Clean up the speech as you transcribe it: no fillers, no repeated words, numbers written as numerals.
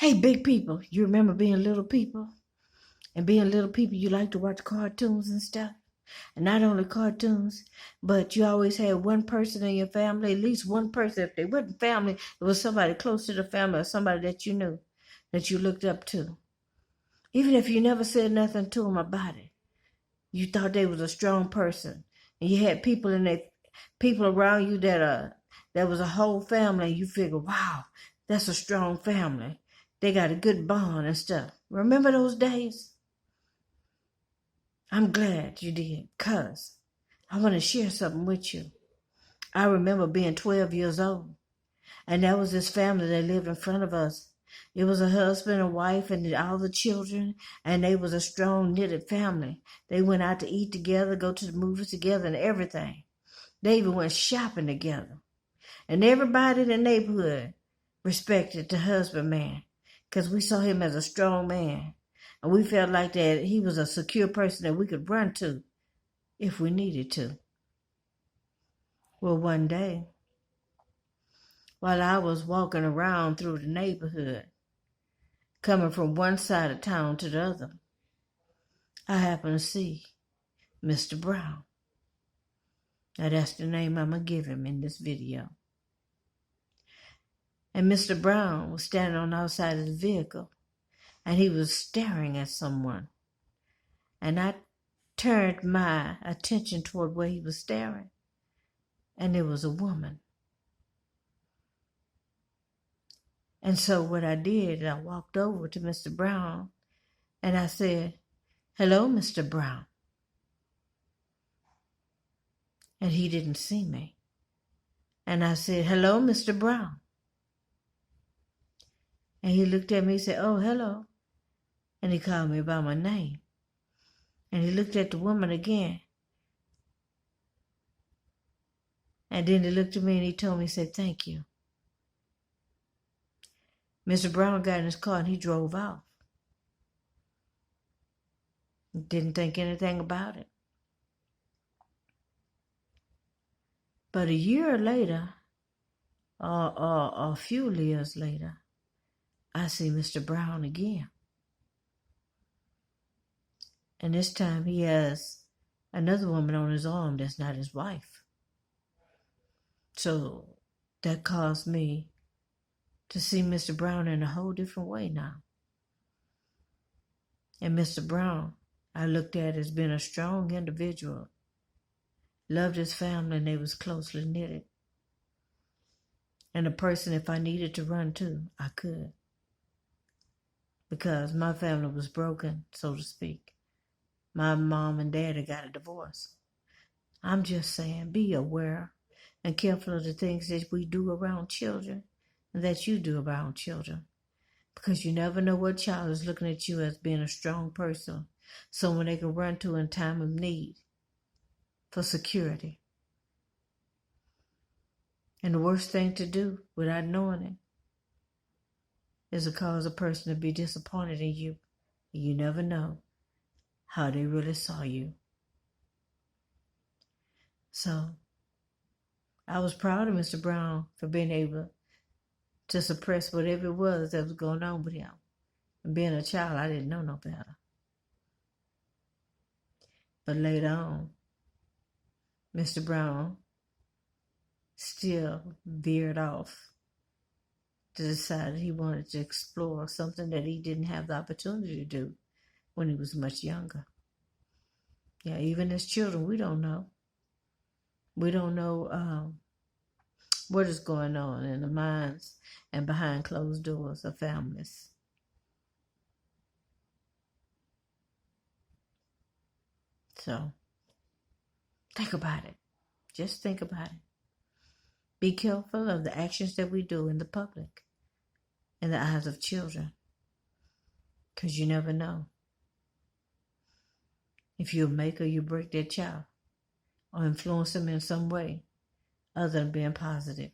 Hey, big people, you remember being little people? And being little people, you like to watch cartoons and stuff. And not only cartoons, but you always had one person in your family, at least one person. If they wasn't family, it was somebody close to the family or somebody that you knew, that you looked up to. Even if you never said nothing to them about it, you thought they was a strong person. And you had people around you that was a whole family, and you figure, wow, that's a strong family. They got a good bond and stuff. Remember those days? I'm glad you did, cuz I want to share something with you. I remember being 12 years old, and that was this family that lived in front of us. It was a husband, a wife, and all the children, and they was a strong knitted family. They went out to eat together, go to the movies together, and everything. They even went shopping together. And everybody in the neighborhood respected the husband man, because we saw him as a strong man. And we felt like that he was a secure person that we could run to if we needed to. Well, one day, while I was walking around through the neighborhood, coming from one side of town to the other, I happened to see Mr. Brown. Now that's the name I'm going to give him in this video. And Mr. Brown was standing on the outside of the vehicle, and he was staring at someone. And I turned my attention toward where he was staring, and it was a woman. And so what I did, I walked over to Mr. Brown, and I said, "Hello, Mr. Brown." And he didn't see me. And I said, "Hello, Mr. Brown." And he looked at me and said, "Oh, hello." And he called me by my name. And he looked at the woman again. And then he looked at me and he told me, he said, "Thank you." Mr. Brown got in his car and he drove off. Didn't think anything about it. But a year later, or a few years later, I see Mr. Brown again. And this time he has another woman on his arm that's not his wife. So that caused me to see Mr. Brown in a whole different way now. And Mr. Brown, I looked at as being a strong individual, loved his family, and they was closely knitted. And a person, if I needed to run to, I could. Because my family was broken, so to speak. My mom and dad had got a divorce. I'm just saying, be aware and careful of the things that we do around children and that you do around children. Because you never know what child is looking at you as being a strong person, someone they can run to in time of need for security. And the worst thing to do without knowing it is to cause a person to be disappointed in you. You never know how they really saw you. So I was proud of Mr. Brown for being able to suppress whatever it was that was going on with him. And being a child, I didn't know no better. But later on, Mr. Brown still veered off to decide he wanted to explore something that he didn't have the opportunity to do when he was much younger. Yeah, even as children, we don't know. We don't know what is going on in the minds and behind closed doors of families. So, think about it. Just think about it. Be careful of the actions that we do in the public, in the eyes of children, because you never know if you'll make or you break their child or influence them in some way other than being positive.